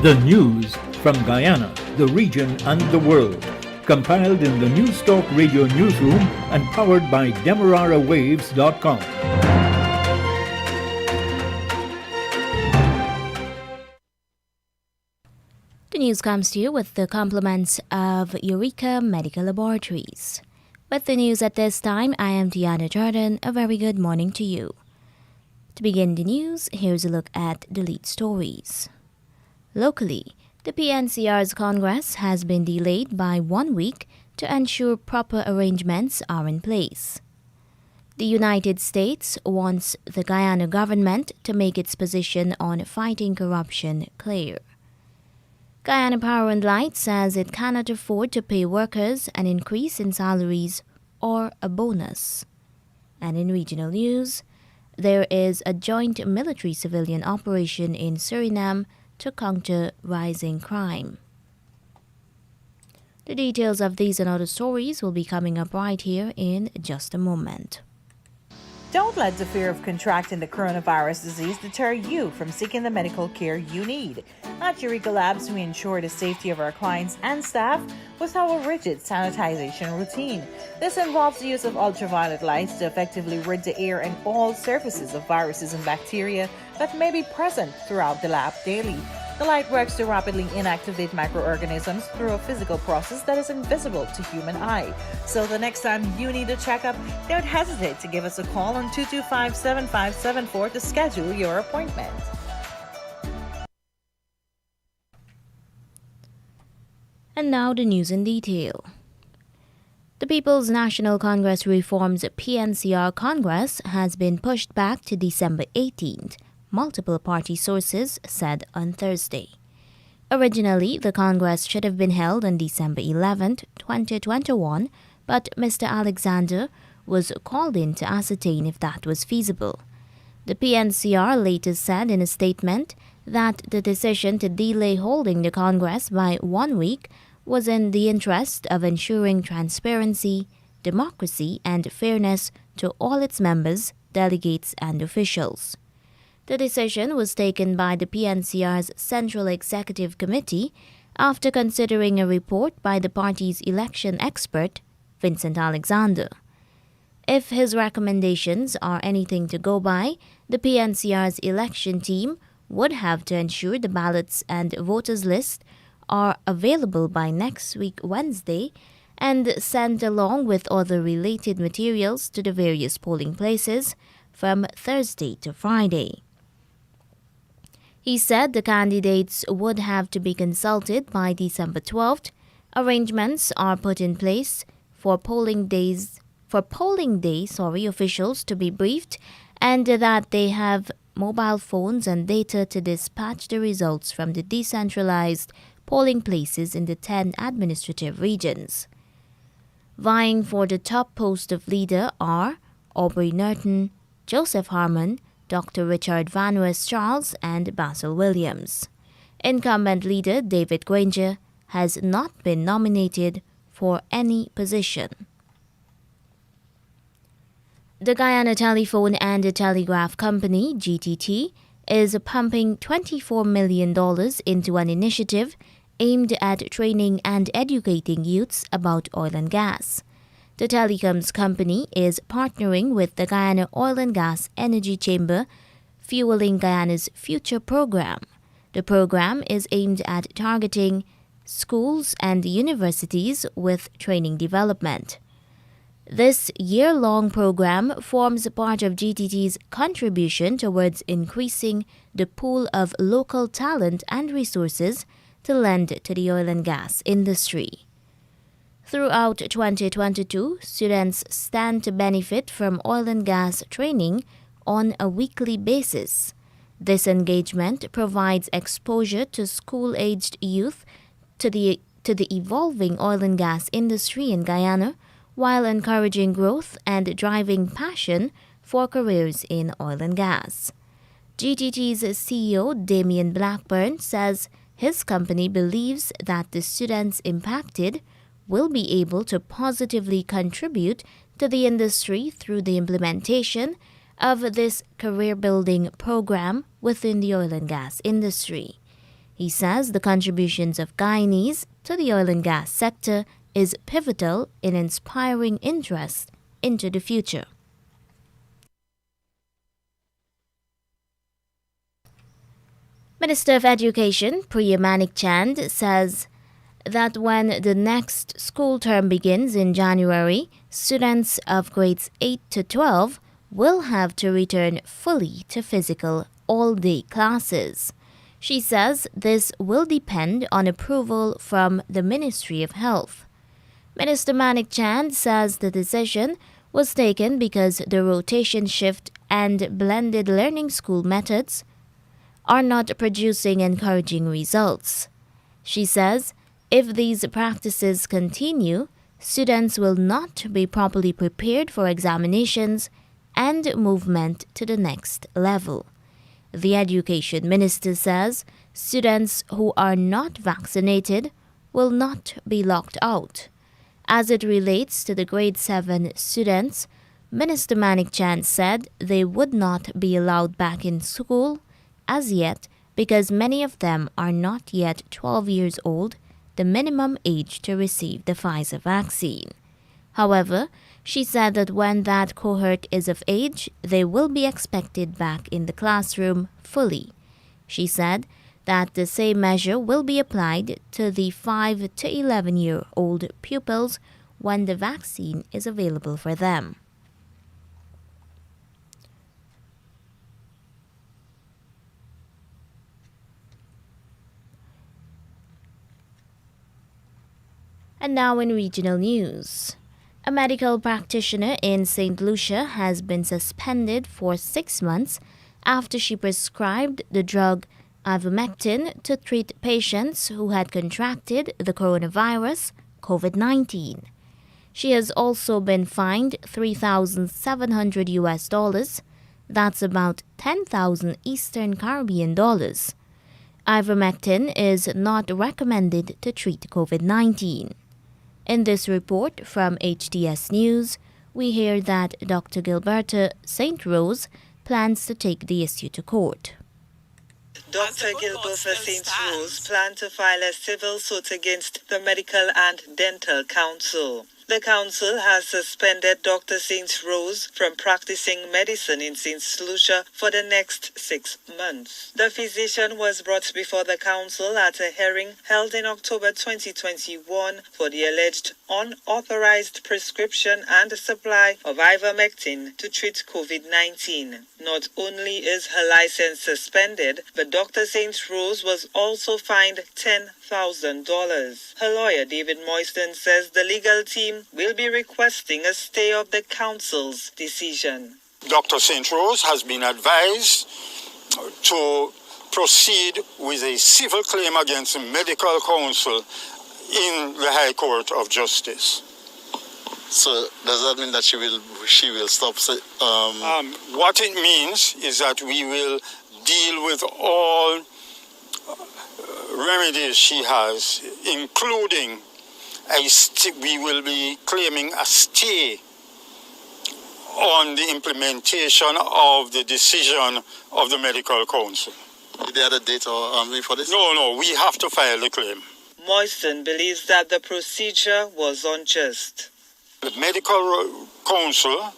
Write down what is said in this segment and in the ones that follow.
The news from Guyana, the region and the world. Compiled in the News Talk Radio newsroom and powered by DemeraraWaves.com. The news comes to you with the compliments of Eureka Medical Laboratories. With the news at this time, I am Diana Jordan. A very good morning to you. To begin the news, here's a look at the lead stories. Locally, the PNCR's Congress has been delayed by 1 week to ensure proper arrangements are in place. The United States wants the Guyana government to make its position on fighting corruption clear. Guyana Power and Light says it cannot afford to pay workers an increase in salaries or a bonus. And in regional news, there is a joint military-civilian operation in Suriname to counter rising crime. The details of these and other stories will be coming up right here in just a moment. Don't let the fear of contracting the coronavirus disease deter you from seeking the medical care you need. At Eureka Labs, we ensure the safety of our clients and staff with our rigid sanitization routine. This involves the use of ultraviolet lights to effectively rid the air and all surfaces of viruses and bacteria that may be present throughout the lab daily. The light works to rapidly inactivate microorganisms through a physical process that is invisible to human eye. So the next time you need a checkup, don't hesitate to give us a call on 225-7574 to schedule your appointment. And now the news in detail. The People's National Congress Reform's PNCR Congress has been pushed back to December 18th, multiple party sources said on Thursday. Originally, the Congress should have been held on December 11th, 2021, but Mr. Alexander was called in to ascertain if that was feasible. The PNCR later said in a statement that the decision to delay holding the Congress by 1 week was in the interest of ensuring transparency, democracy, and fairness to all its members, delegates, and officials. The decision was taken by the PNCR's Central Executive Committee after considering a report by the party's election expert, Vincent Alexander. If his recommendations are anything to go by, the PNCR's election team would have to ensure the ballots and voters list are available by next week Wednesday and sent along with other related materials to the various polling places from Thursday to Friday. He said the candidates would have to be consulted by December 12th. Arrangements are put in place for polling day officials to be briefed and that they have mobile phones and data to dispatch the results from the decentralized polling places in the 10 administrative regions. Vying for the top post of leader are Aubrey Norton, Joseph Harmon, Dr. Richard Van West Charles, and Basil Williams. Incumbent leader David Granger has not been nominated for any position. The Guyana Telephone and Telegraph Company, GTT, is pumping $24 million into an initiative aimed at training and educating youths about oil and gas. The telecoms company is partnering with the Guyana Oil and Gas Energy Chamber, Fueling Guyana's Future program. The program is aimed at targeting schools and universities with training development. This year-long program forms part of GTT's contribution towards increasing the pool of local talent and resources to lend to the oil and gas industry. Throughout 2022, students stand to benefit from oil and gas training on a weekly basis. This engagement provides exposure to school-aged youth to the evolving oil and gas industry in Guyana, while encouraging growth and driving passion for careers in oil and gas. GTT's CEO Damian Blackburn says his company believes that the students impacted will be able to positively contribute to the industry through the implementation of this career-building program within the oil and gas industry. He says the contributions of Guyanese to the oil and gas sector is pivotal in inspiring interest into the future. Minister of Education Priya Manik Chand says that when the next school term begins in January, students of grades 8 to 12 will have to return fully to physical all-day classes. She says this will depend on approval from the Ministry of Health. Minister Manik Chand says the decision was taken because the rotation shift and blended learning school methods are not producing encouraging results. She says if these practices continue, students will not be properly prepared for examinations and movement to the next level. The Education Minister says students who are not vaccinated will not be locked out. As it relates to the grade 7 students, Minister Manik Chand said they would not be allowed back in school as yet because many of them are not yet 12 years old, the minimum age to receive the Pfizer vaccine. However, she said that when that cohort is of age, they will be expected back in the classroom fully. She said that the same measure will be applied to the 5 to 11-year-old pupils when the vaccine is available for them. And now in regional news. A medical practitioner in St. Lucia has been suspended for 6 months after she prescribed the drug ivermectin to treat patients who had contracted the coronavirus, COVID-19. She has also been fined $3,700, that's about 10,000 Eastern Caribbean dollars. Ivermectin is not recommended to treat COVID-19. In this report from HTS News, we hear that Dr. Gilberta St. Rose plans to take the issue to court. Dr. Gilberta St. Rose planned to file a civil suit against the Medical and Dental Council. The council has suspended Dr. St. Rose from practicing medicine in St. Lucia for the next 6 months. The physician was brought before the council at a hearing held in October 2021 for the alleged unauthorized prescription and supply of ivermectin to treat COVID-19. Not only is her license suspended, but Dr. St. Rose was also fined $10,000. Her lawyer, David Moyston, says the legal team will be requesting a stay of the council's decision. Dr. St. Rose has been advised to proceed with a civil claim against the Medical Council in the High Court of Justice. So does that mean that she will stop? What it means is that we will deal with all remedies she has, including we will be claiming a stay on the implementation of the decision of the Medical Council. Did they have a date or for this? No, we have to file the claim. Moyston believes that the procedure was unjust. The Medical Council,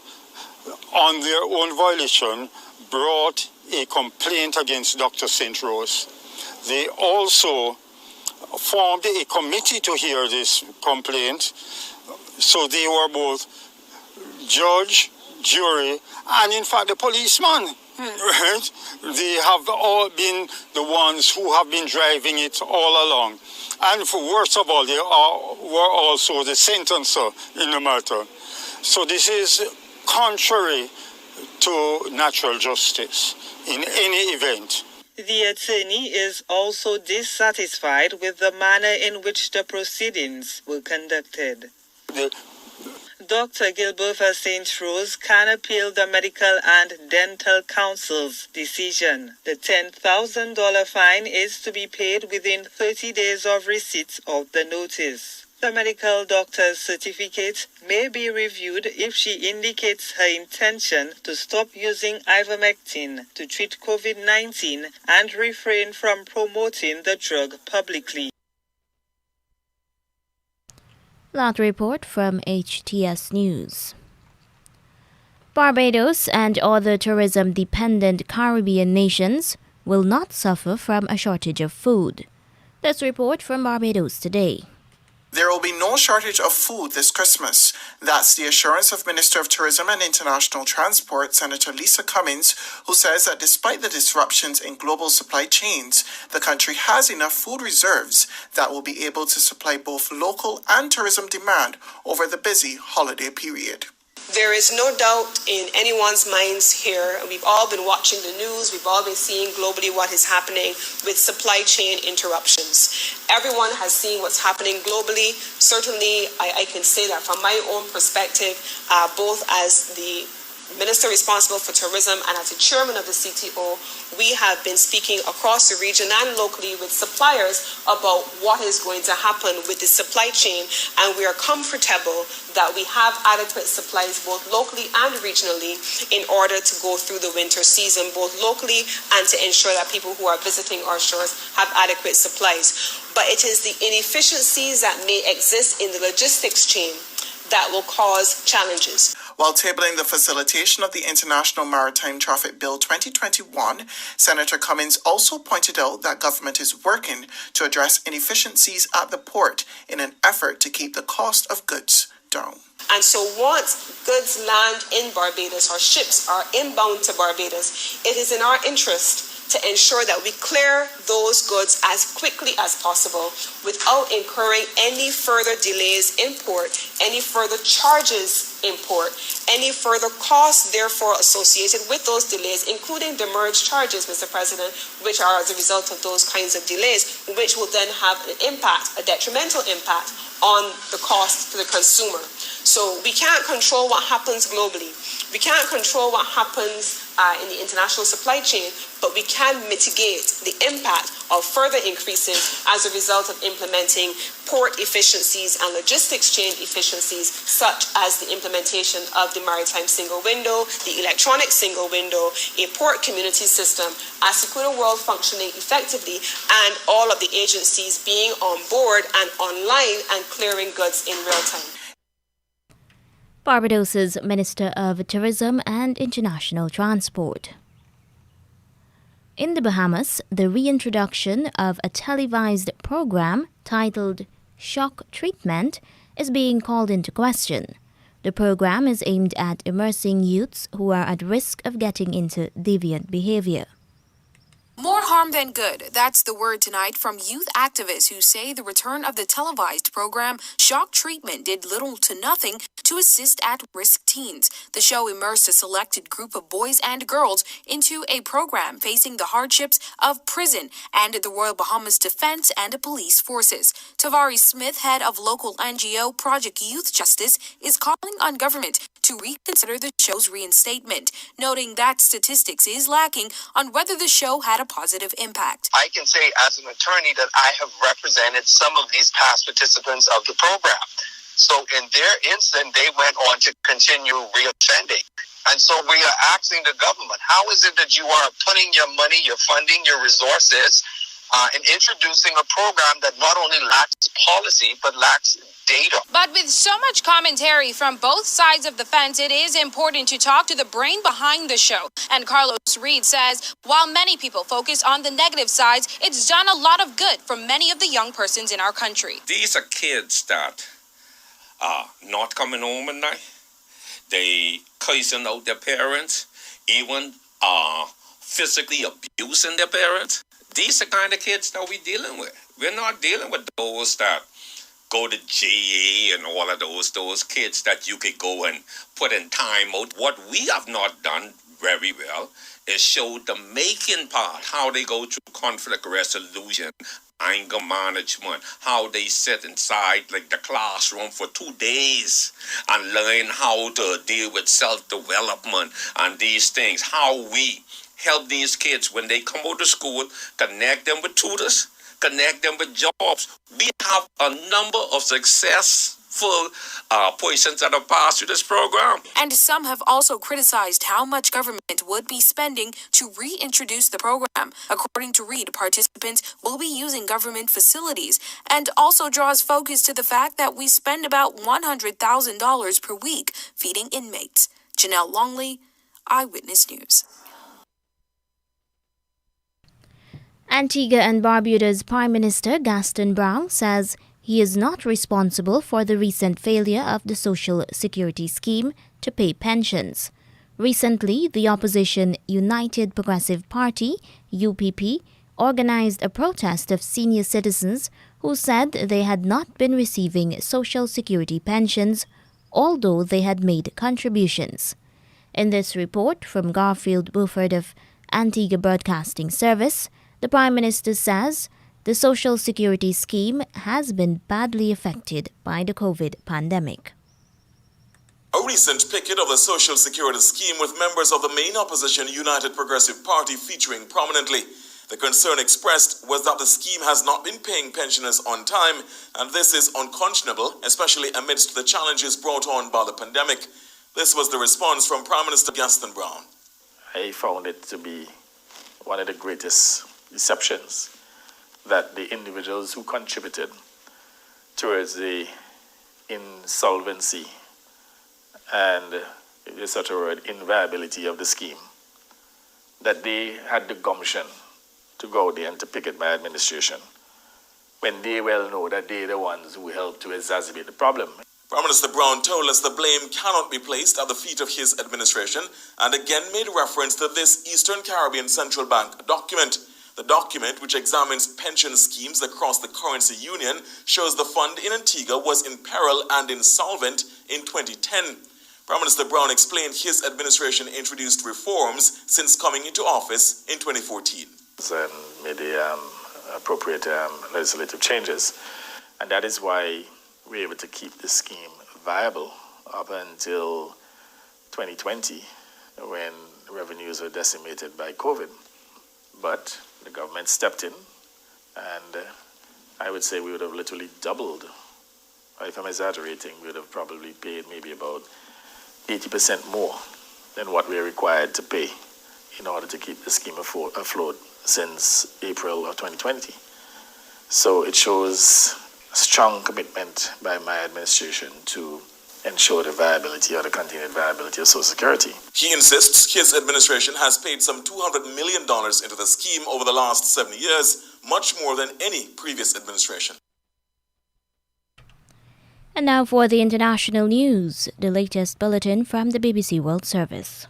on their own violation, brought a complaint against Dr. St. Rose. They also formed a committee to hear this complaint, so they were both judge, jury, and in fact the policeman. Right? They have all been the ones who have been driving it all along. And for worst of all, they were also the sentencer in the matter. So this is contrary to natural justice in any event. The attorney is also dissatisfied with the manner in which the proceedings were conducted. Dr. Gilberta St. Rose can appeal the Medical and Dental Council's decision. The $10,000 fine is to be paid within 30 days of receipt of the notice. The medical doctor's certificate may be reviewed if she indicates her intention to stop using ivermectin to treat COVID-19 and refrain from promoting the drug publicly. That report from HTS News. Barbados and other tourism-dependent Caribbean nations will not suffer from a shortage of food. This report from Barbados Today. There will be no shortage of food this Christmas. That's the assurance of Minister of Tourism and International Transport, Senator Lisa Cummins, who says that despite the disruptions in global supply chains, the country has enough food reserves that will be able to supply both local and tourism demand over the busy holiday period. There is no doubt in anyone's minds here. We've all been watching the news. We've all been seeing globally what is happening with supply chain interruptions. Everyone has seen what's happening globally. Certainly, I can say that from my own perspective, both as the Minister responsible for tourism and as the chairman of the CTO, we have been speaking across the region and locally with suppliers about what is going to happen with the supply chain, and we are comfortable that we have adequate supplies both locally and regionally in order to go through the winter season, both locally and to ensure that people who are visiting our shores have adequate supplies. But it is the inefficiencies that may exist in the logistics chain that will cause challenges. While tabling the facilitation of the International Maritime Traffic Bill 2021, Senator Cummins also pointed out that government is working to address inefficiencies at the port in an effort to keep the cost of goods down. And so once goods land in Barbados or ships are inbound to Barbados, it is in our interest to ensure that we clear those goods as quickly as possible without incurring any further delays in port, any further charges in port, any further costs therefore associated with those delays, including demurrage charges, Mr. President, which are as a result of those kinds of delays, which will then have an impact, a detrimental impact on the cost to the consumer. So we can't control what happens globally. We can't control what happens in the international supply chain, but we can mitigate the impact of further increases as a result of implementing port efficiencies and logistics chain efficiencies, such as the implementation of the maritime single window, the electronic single window, a port community system, a Secuda World functioning effectively, and all of the agencies being on board and online and clearing goods in real time. Barbados's Minister of Tourism and International Transport. In the Bahamas, the reintroduction of a televised program titled Shock Treatment is being called into question. The program is aimed at immersing youths who are at risk of getting into deviant behavior. More harm than good. That's the word tonight from youth activists who say the return of the televised program Shock Treatment did little to nothing to assist at-risk teens. The show immersed a selected group of boys and girls into a program facing the hardships of prison and the Royal Bahamas Defense and Police Forces. Tavares Smith, head of local NGO Project Youth Justice, is calling on government to reconsider the show's reinstatement, noting that statistics is lacking on whether the show had a positive impact. I can say as an attorney that I have represented some of these past participants of the program. So in their instance, they went on to continue reoffending. And so we are asking the government, how is it that you are putting your money, your funding, your resources in introducing a program that not only lacks policy, but lacks data? But with so much commentary from both sides of the fence, it is important to talk to the brain behind the show. And Carlos Reed says, while many people focus on the negative sides, it's done a lot of good for many of the young persons in our country. These are kids that are not coming home at night. They cursing out their parents, even physically abusing their parents. These are the kind of kids that we're dealing with. We're not dealing with those that go to GA and all of those kids that you could go and put in time out. What we have not done very well is show the making part, how they go through conflict resolution, anger management, how they sit inside like the classroom for 2 days and learn how to deal with self-development and these things, how we help these kids when they come out of school, connect them with tutors, connect them with jobs. We have a number of successful persons that have passed through this program. And some have also criticized how much government would be spending to reintroduce the program. According to Reid, participants will be using government facilities, and also draws focus to the fact that we spend about $100,000 per week feeding inmates. Janelle Longley, Eyewitness News. Antigua and Barbuda's Prime Minister Gaston Brown says he is not responsible for the recent failure of the Social Security scheme to pay pensions. Recently, the opposition United Progressive Party, UPP, organized a protest of senior citizens who said they had not been receiving Social Security pensions, although they had made contributions. In this report from Garfield Buford of Antigua Broadcasting Service, the Prime Minister says the Social Security scheme has been badly affected by the COVID pandemic. A recent picket of the Social Security scheme with members of the main opposition United Progressive Party featuring prominently. The concern expressed was that the scheme has not been paying pensioners on time, and this is unconscionable, especially amidst the challenges brought on by the pandemic. This was the response from Prime Minister Gaston Brown. I found it to be one of the greatest deceptions that the individuals who contributed towards the insolvency and, if there's such a word, inviability of the scheme, that they had the gumption to go there and to picket my administration when they well know that they're the ones who helped to exacerbate the problem. Prime Minister Brown told us the blame cannot be placed at the feet of his administration and again made reference to this Eastern Caribbean Central Bank document. The document, which examines pension schemes across the currency union, shows the fund in Antigua was in peril and insolvent in 2010. Prime Minister Brown explained his administration introduced reforms since coming into office in 2014. And made the appropriate legislative changes. And that is why we're able to keep the scheme viable up until 2020, when revenues were decimated by COVID. But the government stepped in, and I would say we would have literally doubled. If I'm exaggerating, we would have probably paid maybe about 80% more than what we're required to pay in order to keep the scheme afloat since April of 2020. So it shows a strong commitment by my administration to ensure the viability or the continued viability of Social Security. He insists his administration has paid some $200 million into the scheme over the last 7 years, much more than any previous administration. And now for the international news, the latest bulletin from the BBC World Service.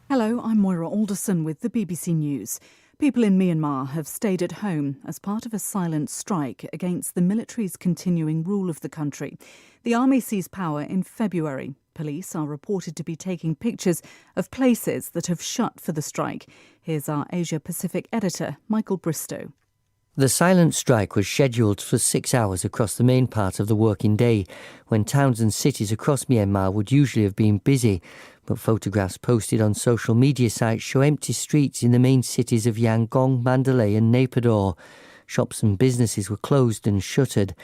Hello, I'm Moira Alderson with the BBC News. People in Myanmar have stayed at home as part of a silent strike against the military's continuing rule of the country. The army seized power in February. Police are reported to be taking pictures of places that have shut for the strike. Here's our Asia-Pacific editor, Michael Bristow. The silent strike was scheduled for 6 hours across the main part of the working day, when towns and cities across Myanmar would usually have been busy. But photographs posted on social media sites show empty streets in the main cities of Yangon, Mandalay and Naypyidaw. Shops and businesses were closed and shuttered.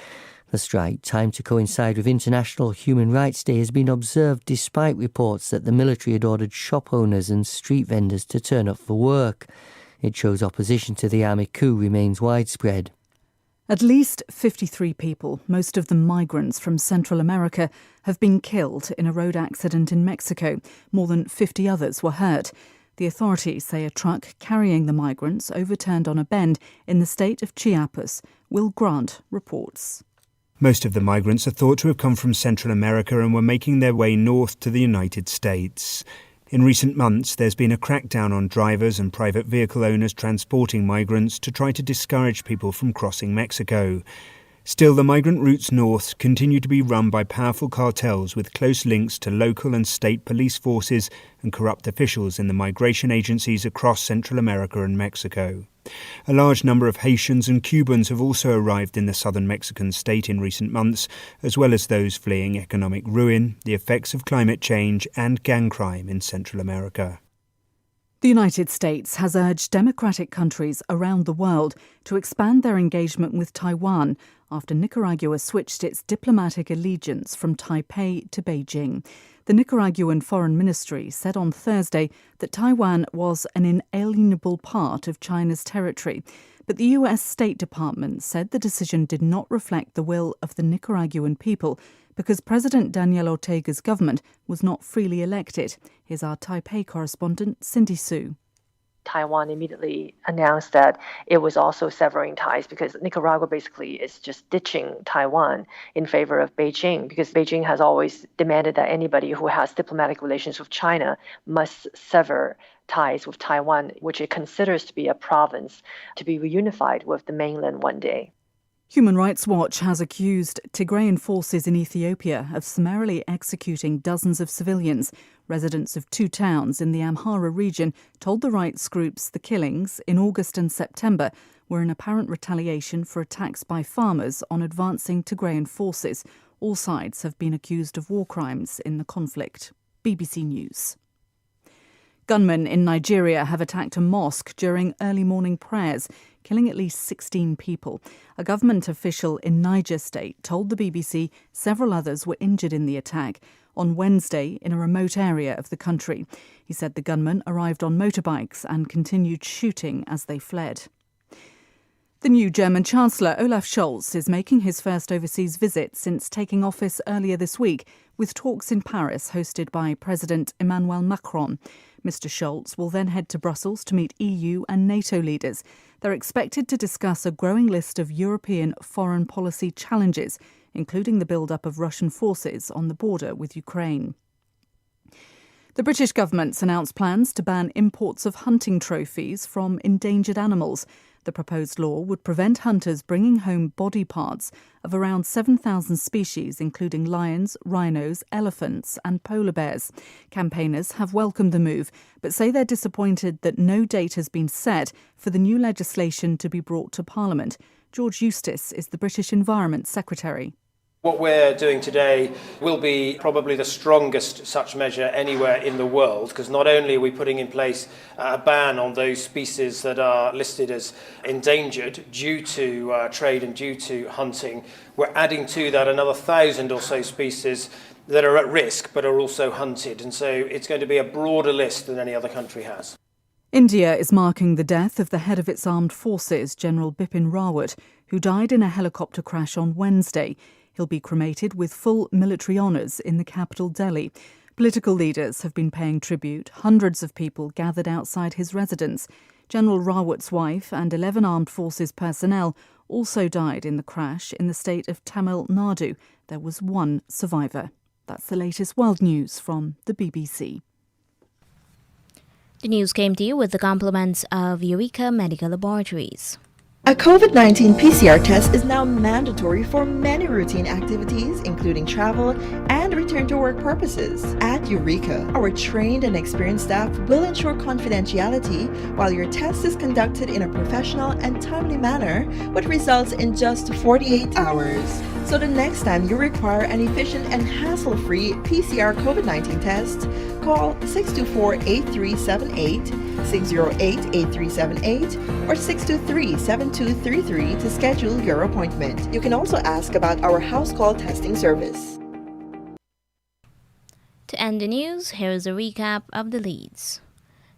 The strike, timed to coincide with International Human Rights Day, has been observed despite reports that the military had ordered shop owners and street vendors to turn up for work. It shows opposition to the army coup remains widespread. At least 53 people, most of them migrants from Central America, have been killed in a road accident in Mexico. More than 50 others were hurt. The authorities say a truck carrying the migrants overturned on a bend in the state of Chiapas. Will Grant reports. Most of the migrants are thought to have come from Central America and were making their way north to the United States. In recent months, there's been a crackdown on drivers and private vehicle owners transporting migrants to try to discourage people from crossing Mexico. Still, the migrant routes north continue to be run by powerful cartels with close links to local and state police forces and corrupt officials in the migration agencies across Central America and Mexico. A large number of Haitians and Cubans have also arrived in the southern Mexican state in recent months, as well as those fleeing economic ruin, the effects of climate change and gang crime in Central America. The United States has urged democratic countries around the world to expand their engagement with Taiwan after Nicaragua switched its diplomatic allegiance from Taipei to Beijing. The Nicaraguan Foreign Ministry said on Thursday that Taiwan was an inalienable part of China's territory, but the U.S. State Department said the decision did not reflect the will of the Nicaraguan people because President Daniel Ortega's government was not freely elected. Here's our Taipei correspondent, Cindy Su. Taiwan immediately announced that it was also severing ties because Nicaragua basically is just ditching Taiwan in favor of Beijing, because Beijing has always demanded that anybody who has diplomatic relations with China must sever ties with Taiwan, which it considers to be a province, to be reunified with the mainland one day. Human Rights Watch has accused Tigrayan forces in Ethiopia of summarily executing dozens of civilians. Residents of two towns in the Amhara region told the rights groups the killings in August and September were in apparent retaliation for attacks by farmers on advancing Tigrayan forces. All sides have been accused of war crimes in the conflict. BBC News. Gunmen in Nigeria have attacked a mosque during early morning prayers, killing at least 16 people. A government official in Niger State told the BBC several others were injured in the attack on Wednesday in a remote area of the country. He said the gunmen arrived on motorbikes and continued shooting as they fled. The new German Chancellor Olaf Scholz is making his first overseas visit since taking office earlier this week, with talks in Paris hosted by President Emmanuel Macron. Mr. Scholz will then head to Brussels to meet EU and NATO leaders. They're expected to discuss a growing list of European foreign policy challenges, including the build-up of Russian forces on the border with Ukraine. The British government's announced plans to ban imports of hunting trophies from endangered animals. The proposed law would prevent hunters bringing home body parts of around 7,000 species, including lions, rhinos, elephants and polar bears. Campaigners have welcomed the move, but say they're disappointed that no date has been set for the new legislation to be brought to Parliament. George Eustace is the British Environment Secretary. What we're doing today will be probably the strongest such measure anywhere in the world, because not only are we putting in place a ban on those species that are listed as endangered due to trade and due to hunting, we're adding to that another 1,000 or so species that are at risk but are also hunted. And so it's going to be a broader list than any other country has. India is marking the death of the head of its armed forces, General Bipin Rawat, who died in a helicopter crash on Wednesday. He'll be cremated with full military honours in the capital, Delhi. Political leaders have been paying tribute. Hundreds of people gathered outside his residence. General Rawat's wife and 11 armed forces personnel also died in the crash in the state of Tamil Nadu. There was one survivor. That's the latest world news from the BBC. The news came to you with the compliments of Eureka Medical Laboratories. A COVID-19 PCR test is now mandatory for many routine activities, including travel and return-to-work purposes. At Eureka, our trained and experienced staff will ensure confidentiality while your test is conducted in a professional and timely manner, with results in just 48 hours. So the next time you require an efficient and hassle-free PCR COVID-19 test, call 624-8378, 608-8378, or 623-7233 to schedule your appointment. You can also ask about our house call testing service. To end the news, here is a recap of the leads.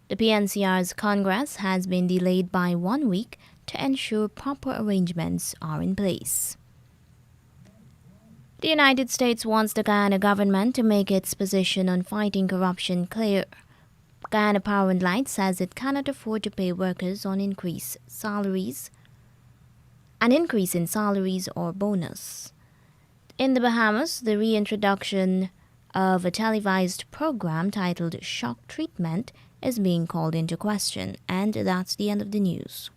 The PNCR's Congress has been delayed by 1 week to ensure proper arrangements are in place. The United States wants the Guyana government to make its position on fighting corruption clear. Guyana Power and Light says it cannot afford to pay workers an increase in salaries or bonus. In the Bahamas, the reintroduction of a televised program titled Shock Treatment is being called into question. And that's the end of the news.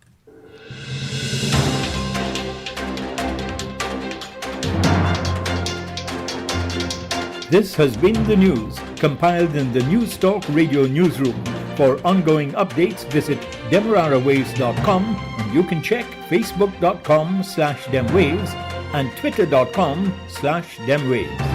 This has been the news, compiled in the News Talk Radio Newsroom. For ongoing updates, visit demerarawaves.com, and you can check facebook.com/demwaves and twitter.com/demwaves.